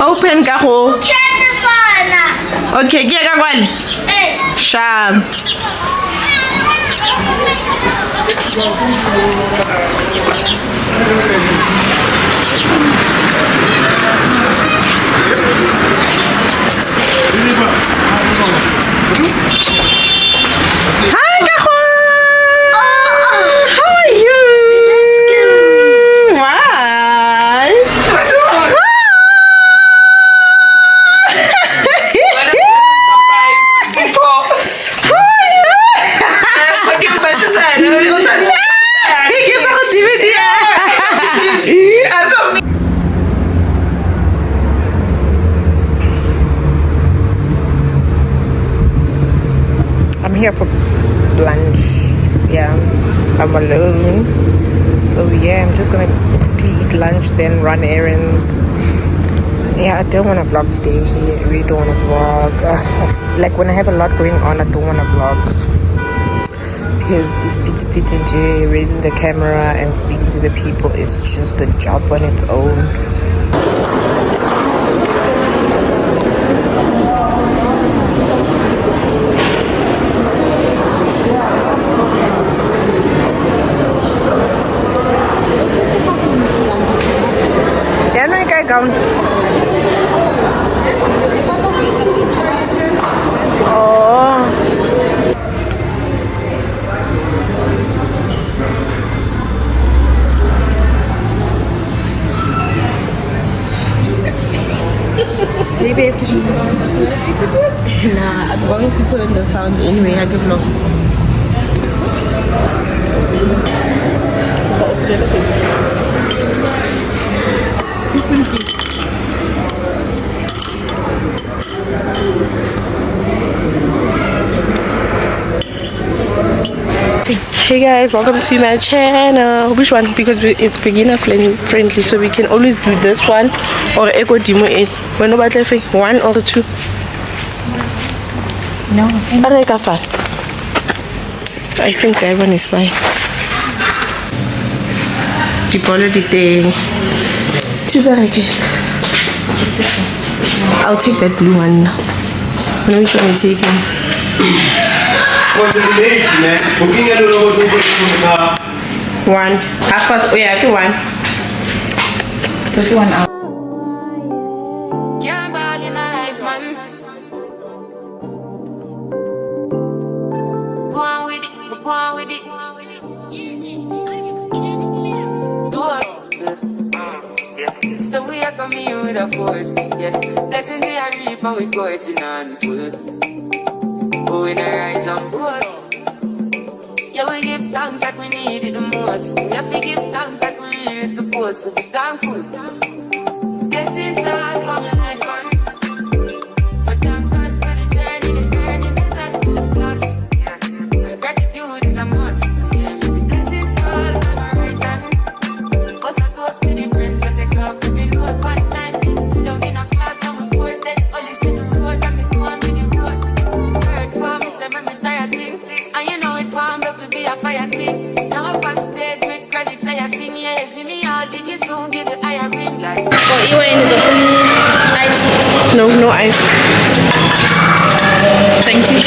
Open ka go. Okay, ke ka kwale. Sham. Hi, Kaho. How are you? Why? I'm here for lunch. Yeah, I'm alone. So yeah, I'm just gonna quickly eat lunch, then run errands. Yeah, I don't want to vlog today. I really don't want to vlog. Like when I have a lot going on, I don't want to vlog because it's pity and J. Raising the camera and speaking to the people is just a job on its own. Yeah, no, you guys go. Maybe it's nah, I'm going to put in the sound anyway. I give no. Hey guys, welcome to my channel. Which one? Because it's beginner friendly, so we can always do this one or Echo Demo 8. When nobody one or two. No, I think that one is fine. Choose a racket. I'll take that blue one. Which one are you taking? Was it late, man? Booking a little bit of one. Half past. Oh yeah, okay, one. so 1 hour. So we are coming with a force, yeah. Blessing the reap and we coursing on full. Oh, in a rise and boast. Yeah, we give thanks that we need it the most. We have to give thanks that we really supposed to be thankful. Blessings all from the life man. But thank God for the journey to us to the plus. Yeah, gratitude is a must. Yeah, blessings fall from our right hand. What's a toast to the friends that they club to me load one time. Sit down in a class and we pour that. Only see the road from the one with the road. Word for me, say me tired thing. And you know it formed up to be a fire thing. Now up on stage with credit say I sing. Yeah, Jimmy, I'll dig it soon, get the higher ring like. Oh, Iwan is opening ice. No ice. Thank you.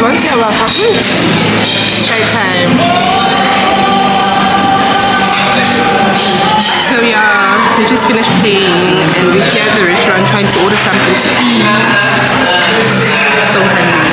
Once you are happy, chai time. So yeah, they just finished playing and we're here at the restaurant trying to order something to eat. So hungry.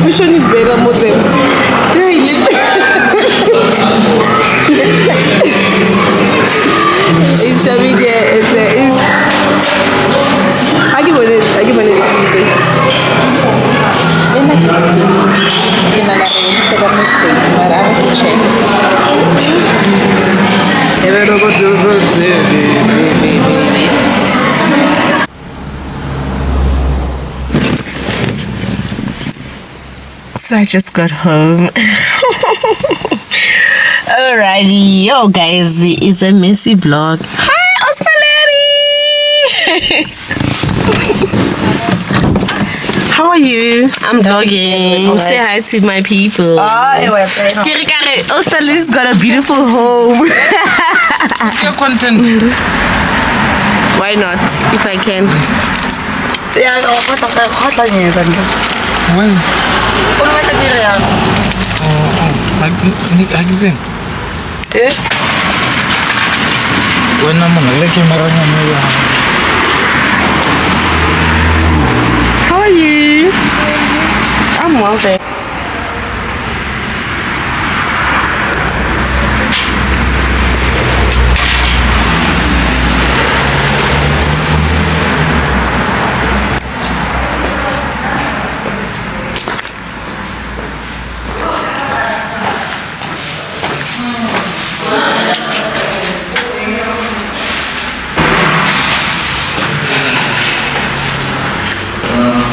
We should a mistake, but I have to check. So I just got home. Alrighty, yo guys, it's a messy vlog. Hi, Ostalari! How are you? I'm vlogging. Say hi to my people. Ostalari's got a beautiful home. It's your content. Why not? If I can. Why? Hakisin. When I'm on the camera, How are you? I'm well, thanks.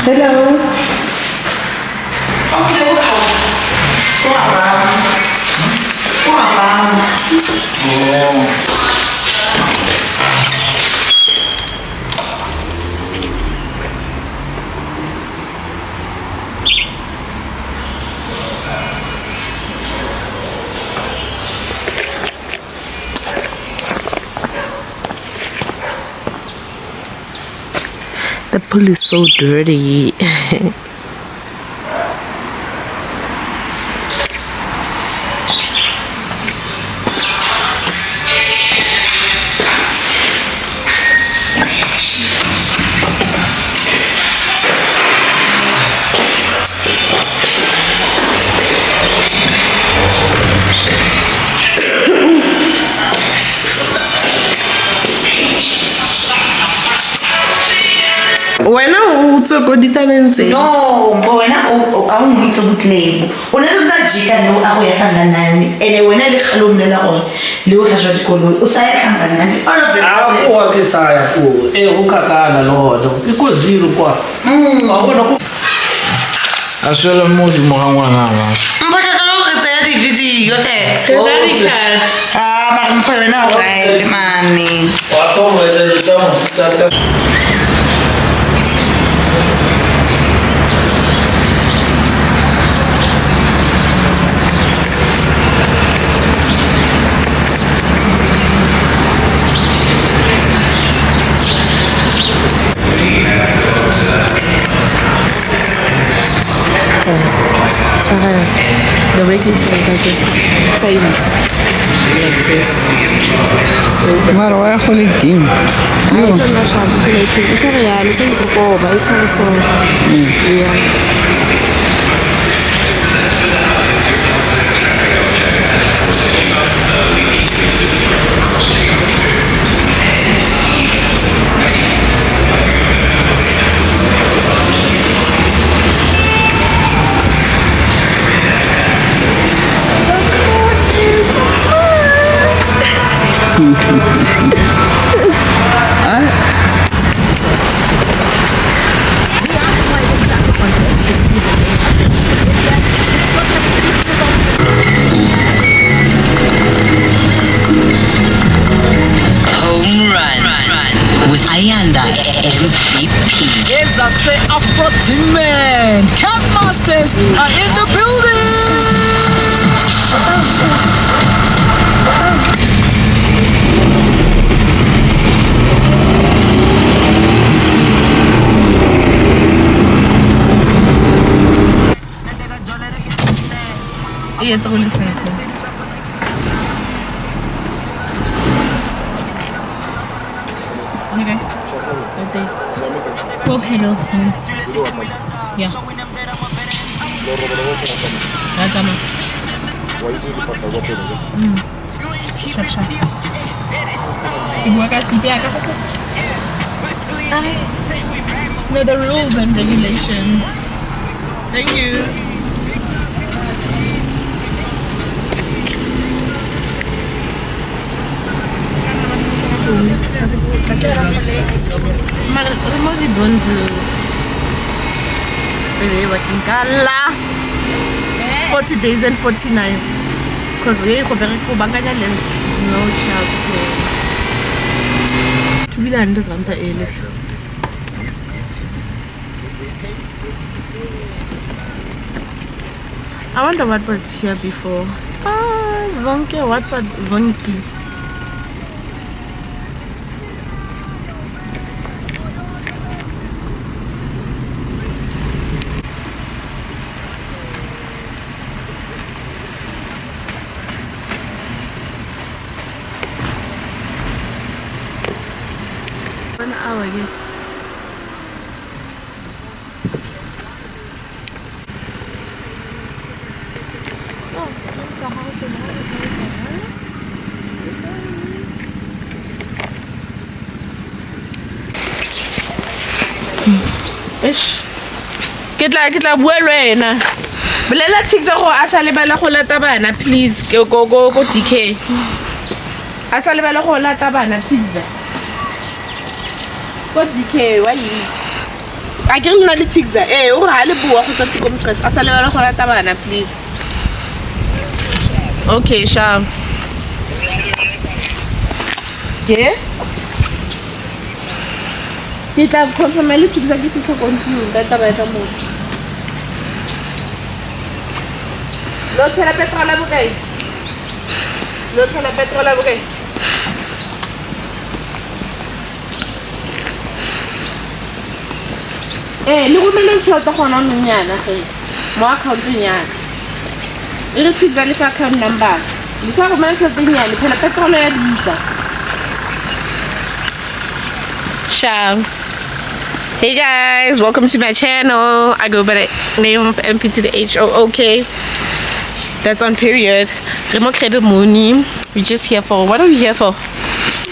Hello. The pool is so dirty. When I also go determine say no, when I need to claim. When I know I will have an and when I look alone, Lord has to go. Usai and all of them. what is I? Oh, Ukaka, Lord, because zero. I should have moved to Mohawana. But I don't know the video. I'm putting out money. What told the regular size like this. Mara, why are you game? I don't know how to play it. It's a real sense of all, but it's a song. Yeah. Yes, I say Afro-Team Camp Masters are in the building! Yeah, it's only cycle. Okay. Coke handle. Yeah. Sharp. No, the rules and regulations. Thank you. Gonzos. Baby, working gala. 40 days and 40 nights. Because we have banganya lens is no child's play. To be landed on the air. I wonder what was here before. Zonke, what was Zonki? An hour again. Ish. Get like buelwena. Belela tikza go asa lebala go lata bana please go DK. Asa lebala go lata bana tikza. Go DK why you? I get na le tikza o ga le bua go tsa tiko mstress asa lebala go lata bana please. Okay, sure. Yeah? Kita confirm le tikza ke tlo continue ka taba ya mo. Lo tshela petrol a bokae? Lo tshela petrol a bokae? Le go mele tshota gona nonyana ge. Mo account nyana. Le tikza le account number. Le tsa go mele tshota nyane phela petrol ya ditsa. Ciao. Hey guys, welcome to my channel. I go by the name of MP to the HOOK. That's on period. Cradlemoon. We're just here for, what are we here for?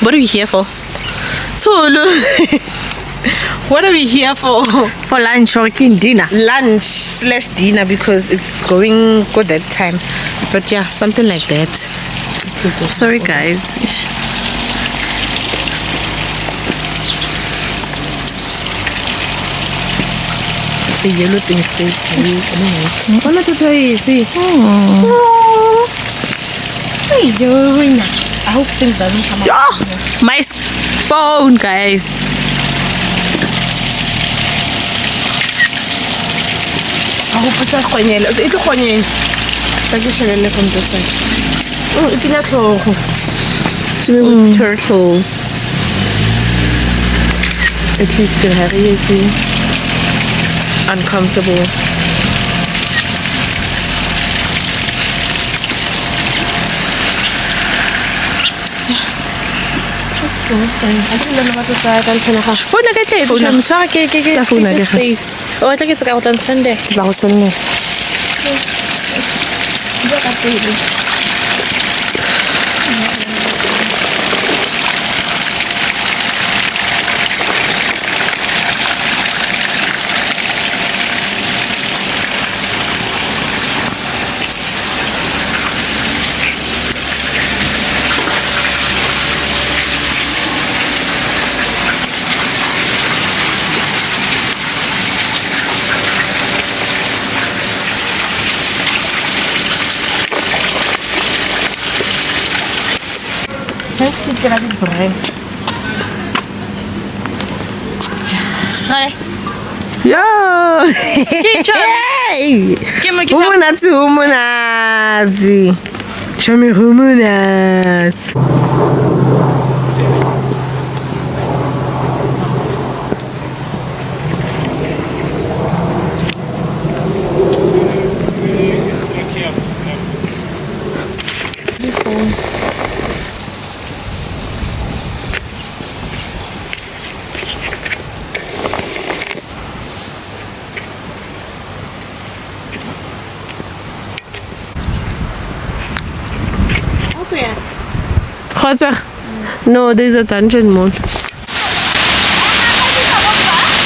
What are we here for? Tolu. What are we here for? For lunch or dinner. Lunch/dinner because it's going good that time. But yeah, something like that. Sorry guys. The yellow thing stayed blue. Oh, not to see. What are you doing? I hope things doesn't come out. My phone, guys. I hope it's a khonyela. It's a khonyela. Take a shell from this side. Oh, it's not long. Swimming with turtles. At least they're heavy, uncomfortable. I don't know what to say. I don't know. Phone ke tle tshwara mtshwara ke phone ke space. O tla ke tsaka go tla Sunday. Tla go Sunday. Let's get a bit brain. Hi. Yo! Hey! Humunati. Show me humunat. No, there's a dungeon mode.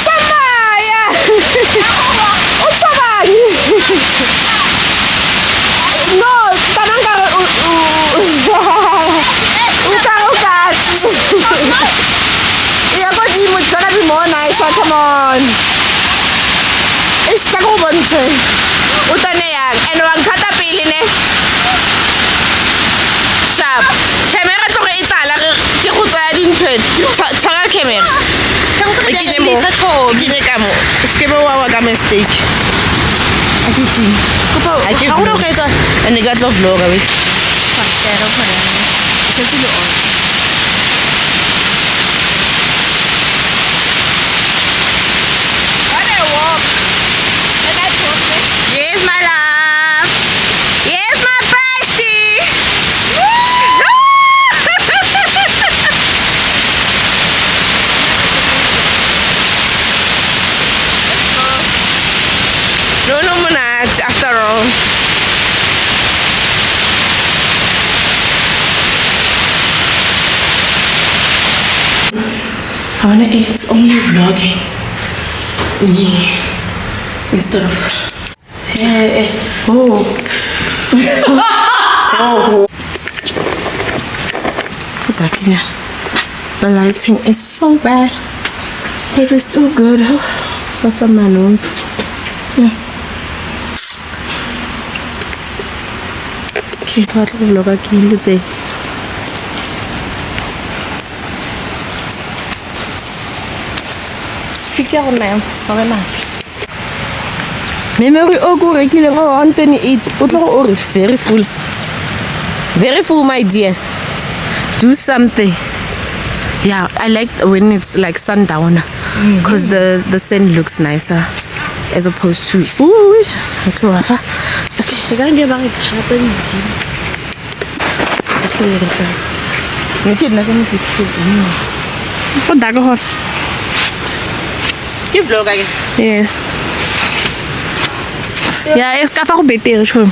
Samaya! No, tananga it's gonna be more nicer, come on. O tane yang and wa nkata pele ne. Stop. Camera to re itala ke go tsaya dintwe. Tshwara camera. Ke mo. Ke ka mo. Ske ba wa ka mistake. I can't. How do I get and they got love vlogger with. Yes, my love. Yes, my bestie. No, monats after all. I wanna eat only vlogging me instead of oh the lighting is so bad, but it's still good. What's on my nose? Yeah. Okay, what vlog again today? Memory o go rekile go 128 o tlo go re very full my dear. Do something. Yeah, I like when it's like sundown because the sun looks nicer as opposed to ooh okay wafa okay I can't get back happen actually you can not going to put that go you vlog again yes yeah if ka fa go betere tsholo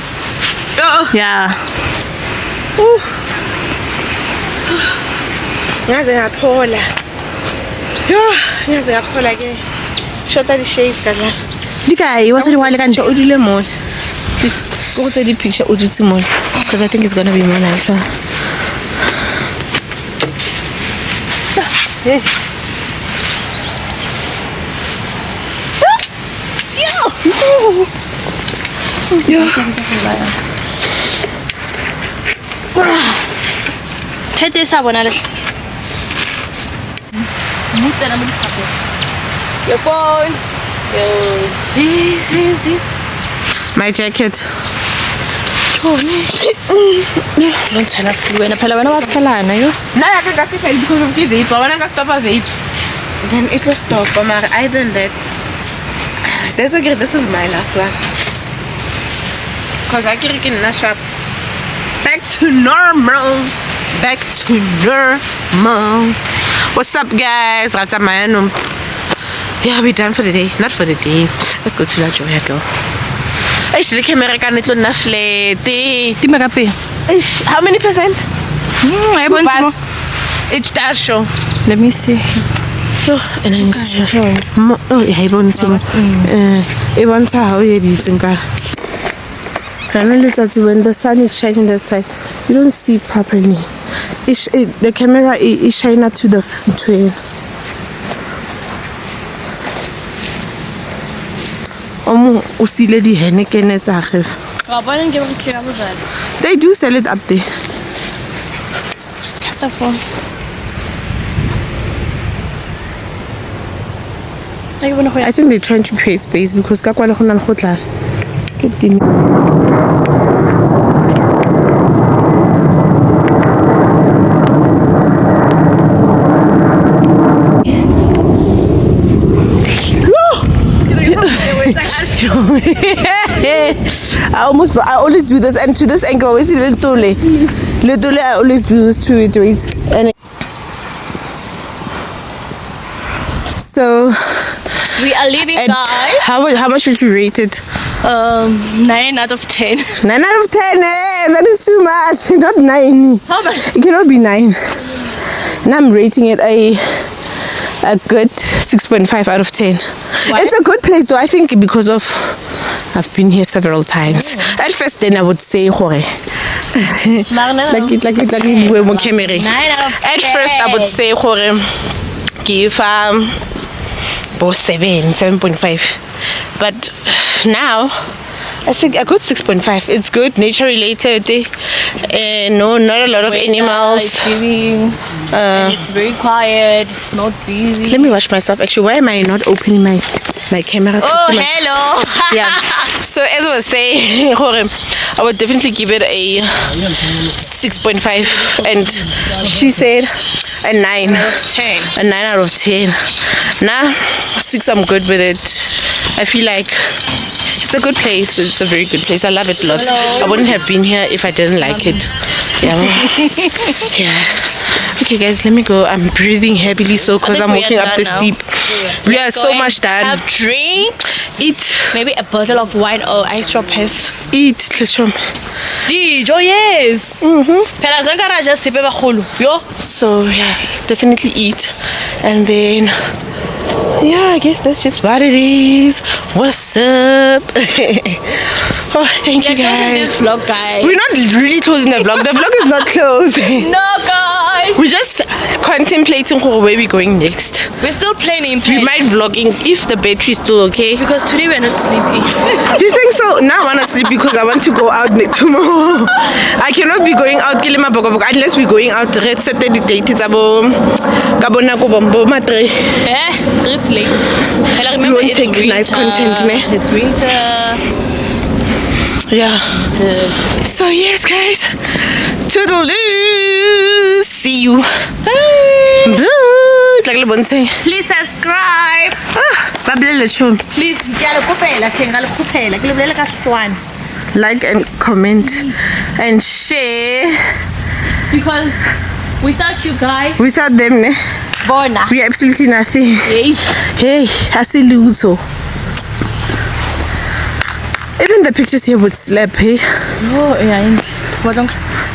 yeah ngaze ngaphola ngaze ngaphola ke shota di shades ka jana di kae wa se di wale ka ntle o dile mo please go tse di picture o dutse mo because I think it's going to be more nicer. Hey. Yo. Kete sa bona le. Mutana mo dithapo. Your phone. Yo. This is it. My jacket. Tony. Don't tell her flu. And pala wena wa tshelana yo. Na ya ka se fail because of the vape. Wena ka stop a vape. Then it will stop. But I done that. That's okay. This is my last one. Cause I can't get in shop. Back to normal. Back to normal. What's up, guys? Yeah, we're done for the day. Not for the day. Let's go to La Joya, girl. Actually, camera can it look flat. How many percent? I want to. It does show. Let me see. Oh, and then oh, I want to. I want to how you did when the sun is shining that side, you don't see properly. The camera is shining up to the twin. They do sell it up there. I think they're trying to create space because get them. I always do this, and to this angle, always little. I always do this to it, and so we are leaving, guys. How much would you rate it? 9 out of 10. 9 out of 10. That is too much. Not 9. How much? It cannot be 9. And I'm rating it a good 6.5 out of 10. Why? It's a good place though. I think because of I've been here several times. At first, then I would say hore. At first, I would say hore. Give 7.5. But now. I think a good 6.5. It's good, nature related. No, not a lot of animals. It's giving, and it's very quiet. It's not busy. Let me wash myself. Actually, why am I not opening my camera? Oh, hello. Yeah. So as I was saying, I would definitely give it a 6.5, and she said a 9 out of 10. A 9 out of 10. Nah, 6. I'm good with it. I feel like it's a good place. It's a very good place. I love it lots. I wouldn't have been here if I didn't like it. Yeah. Yeah. Okay, guys, let me go. I'm breathing heavily so because I'm walking up the steep. We are so much done. Have drinks. Eat. Maybe a bottle of wine or ice drop has. Eat. Tleshom. Dijo, yes. Phela zangara just sipe bagolo. Yo. So yeah, definitely eat, and then yeah, I guess that's just what it is. What's up? Oh, thank you guys. This vlog, guys. We're not really closing the vlog. The vlog is not closed. No, guys. We're just contemplating where we're going next. We're still planning. We might vlogging if the battery's still okay. Because today we're not sleeping. You think so? Now I want to sleep because I want to go out tomorrow. I cannot be going out unless we're going out. Let's set the date. It's about It's late. we won't take nice content. Ne? It's winter. Yeah. So yes, guys. Toodaloo. See you. Bye. Please subscribe. Please like and comment and share. Because without you guys, Without them, ne? Bona. We are absolutely nothing. Hey. Hey, I see Luto. Even the pictures here would slap, hey? Oh, yeah.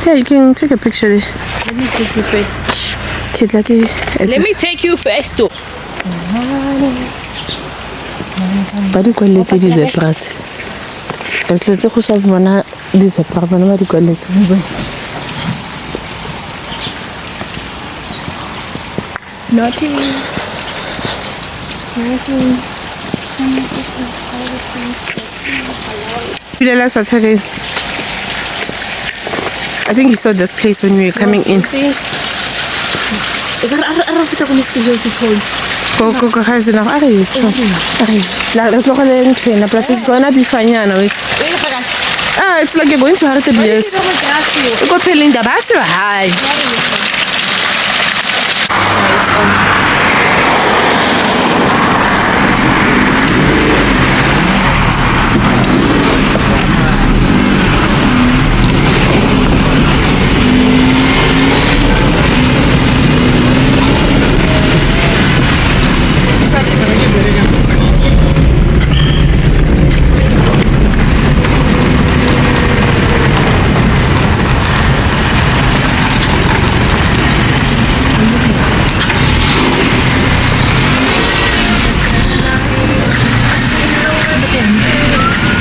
Yeah, you can take a picture there. Let me take you first. Kid, like Let me take you first, though. Ba di kwaletse di separate. Ka tletse go sa bona di separate bana ba di kwaletse. Nothing. Saturday. I think you saw this place when we were coming in. Go guys now. Are you? Plus it's gonna be fine now. It's like you're going to hurt the beers. You go pelling the bus high.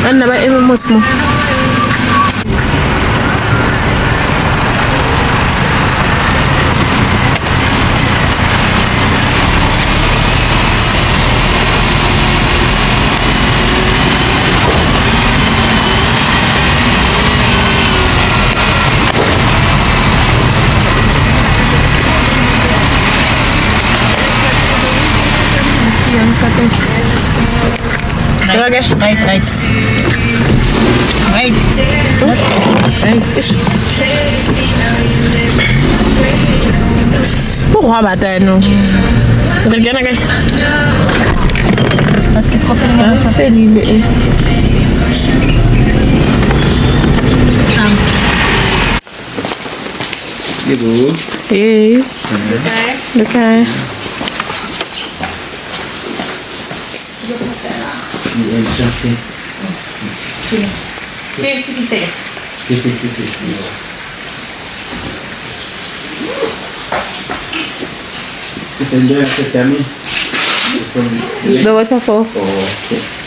And about even more small. Okay. Right. Pourquoi maintenant? Regarde, regarde. Parce que c'est quoi faire ça fait libre. Hey. Okay. The waterfall.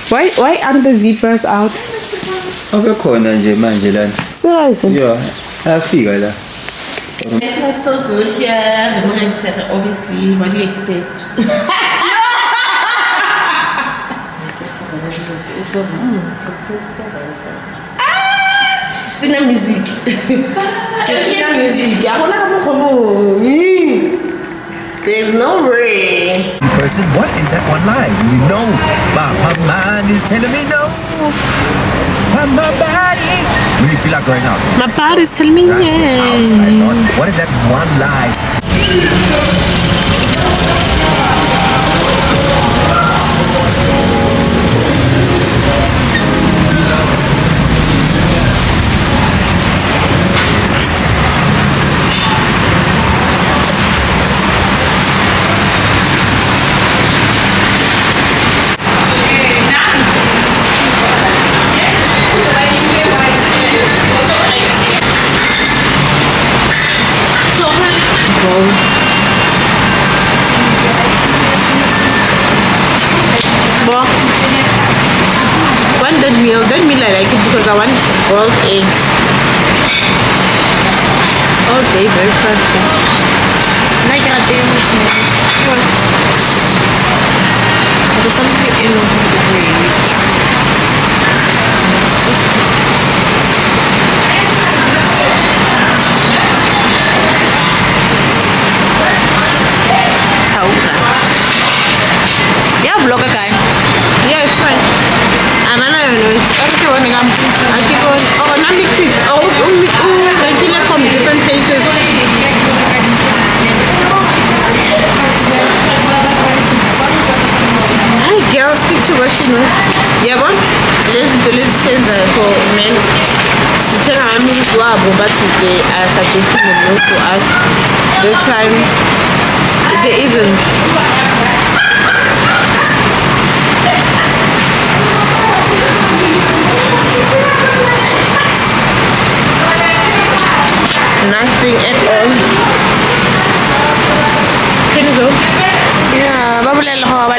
Why aren't the zebras out? Abakhona nje manje lana. Seriously? Yeah, ayafika la. It was so good here. Obviously, what do you expect? Ketsina music. Ketsina music. There's no way. Person, what is that one line? You know, my mind is telling me no. My body. When you feel like going out. My body's telling me yes. What is that one line? That meal I like it because I want boiled eggs all day breakfast. Like a day there's something in the fridge. Yeah, vlog again. Yeah, it's fine. I know it's everything when I keep on. Oh, now mix it. Oh, regular from different places. Hey, girls, stick to what you know. Yeah, but let's send for men. Sitting our meals were but they are suggesting the meals to us. That time there isn't. Nothing at all. Can you go? Yeah, babulela ho ba